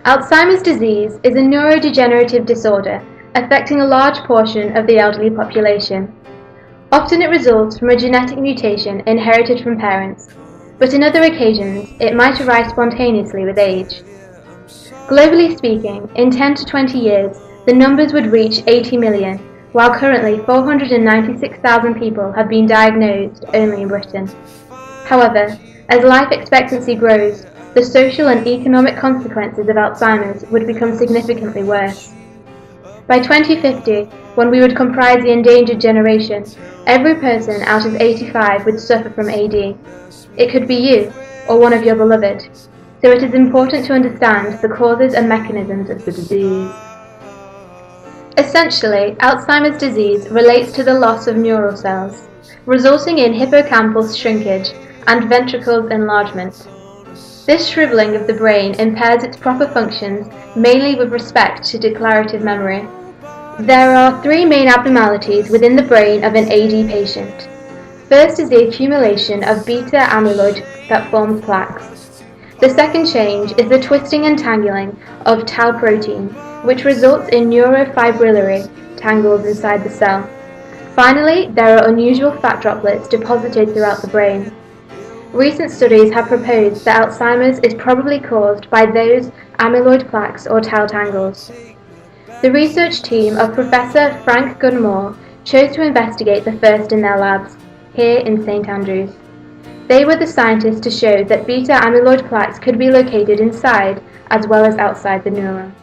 Alzheimer's disease is a neurodegenerative disorder affecting a large portion of the elderly population. Often it results from a genetic mutation inherited from parents, but in other occasions it might arise spontaneously with age. Globally speaking, in 10 to 20 years, the numbers would reach 80 million, while currently 496,000 people have been diagnosed only in Britain. However, as life expectancy grows, the social and economic consequences of Alzheimer's would become significantly worse. By 2050, when we would comprise the endangered generation, every person out of 85 would suffer from AD. It could be you, or one of your beloved, so it is important to understand the causes and mechanisms of the disease. Essentially, Alzheimer's disease relates to the loss of neural cells, resulting in hippocampal shrinkage and ventricles enlargement. This shriveling of the brain impairs its proper functions, mainly with respect to declarative memory. There are three main abnormalities within the brain of an AD patient. First is the accumulation of beta amyloid that forms plaques. The second change is the twisting and tangling of tau protein, which results in neurofibrillary tangles inside the cell. Finally, there are unusual fat droplets deposited throughout the brain. Recent studies have proposed that Alzheimer's is probably caused by those amyloid plaques or tau tangles. The research team of Professor Frank Gunmore chose to investigate the first in their labs, here in St Andrews. They were the scientists to show that beta amyloid plaques could be located inside as well as outside the neuron.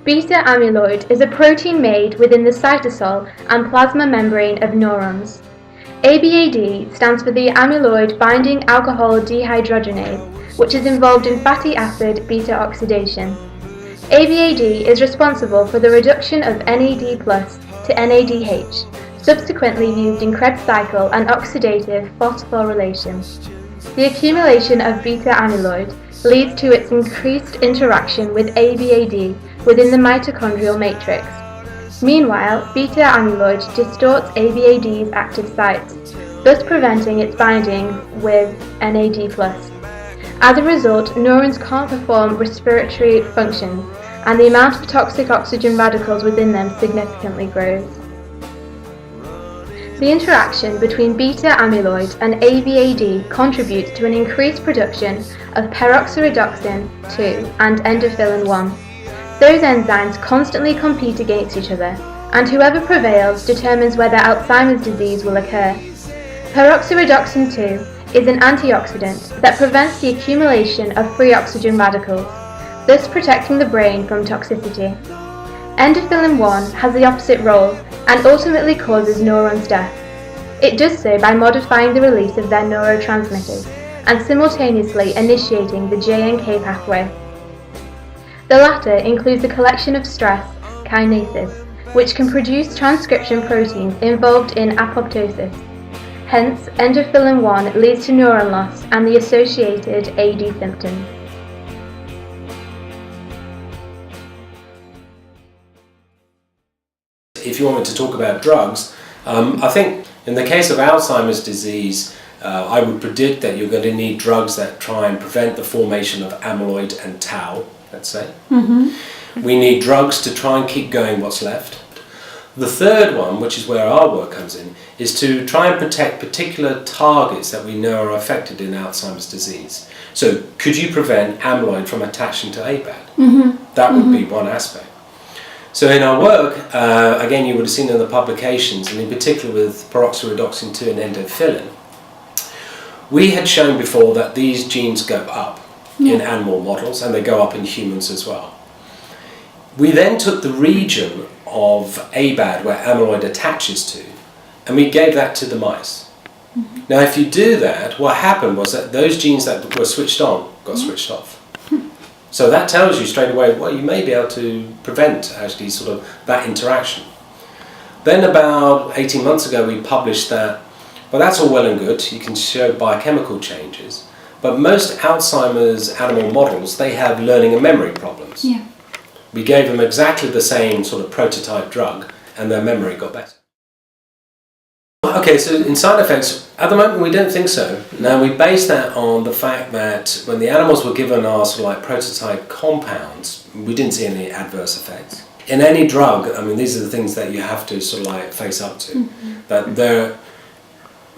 Beta amyloid is a protein made within the cytosol and plasma membrane of neurons. ABAD stands for the amyloid binding alcohol dehydrogenase, which is involved in fatty acid beta oxidation. ABAD is responsible for the reduction of NAD+ to NADH, subsequently used in Krebs cycle and oxidative phosphorylation. The accumulation of beta amyloid leads to its increased interaction with ABAD within the mitochondrial matrix. Meanwhile, beta amyloid distorts ABAD's active sites, thus preventing its binding with NAD+. As a result, neurons can't perform respiratory functions, and the amount of toxic oxygen radicals within them significantly grows. The interaction between beta amyloid and ABAD contributes to an increased production of peroxyredoxin 2 and endorphin 1. Those enzymes constantly compete against each other, and whoever prevails determines whether Alzheimer's disease will occur. Peroxyredoxin 2 is an antioxidant that prevents the accumulation of free oxygen radicals, thus protecting the brain from toxicity. Endorphin 1 has the opposite role and ultimately causes neurons death. It does so by modifying the release of their neurotransmitters and simultaneously initiating the J&K pathway. The latter includes the collection of stress kinases, which can produce transcription proteins involved in apoptosis. Hence, endorphin 1 leads to neuron loss and the associated AD symptoms. If you want me to talk about drugs, I think in the case of Alzheimer's disease, I would predict that you're going to need drugs that try and prevent the formation of amyloid and tau, let's say. We need drugs to try and keep going what's left. The third one, which is where our work comes in, is to try and protect particular targets that we know are affected in Alzheimer's disease. So could you prevent amyloid from attaching to ABAD? That would be one aspect. So in our work, again, you would have seen in the publications, and in particular with peroxyredoxin 2 and endorphin, we had shown before that these genes go up in animal models, and they go up in humans as well. We then took the region of ABAD where amyloid attaches to, and we gave that to the mice. Now if you do that, what happened was that those genes that were switched on got switched off. So that tells you straight away, well, you may be able to prevent actually sort of that interaction. Then about 18 months ago we published that, well, that's all well and good, you can show biochemical changes, but most Alzheimer's animal models, they have learning and memory problems. We gave them exactly the same sort of prototype drug and their memory got better. Okay, so in side effects, at the moment we don't think so. Now we base that on the fact that when the animals were given our sort of like prototype compounds, we didn't see any adverse effects. In any drug, I mean, these are the things that you have to sort of like face up to. That there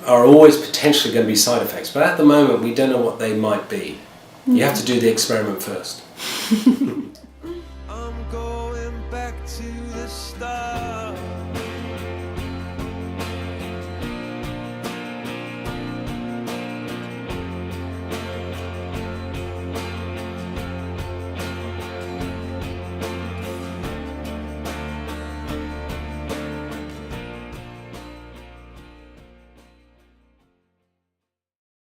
are always potentially going to be side effects, but at the moment we don't know what they might be. You have to do the experiment first.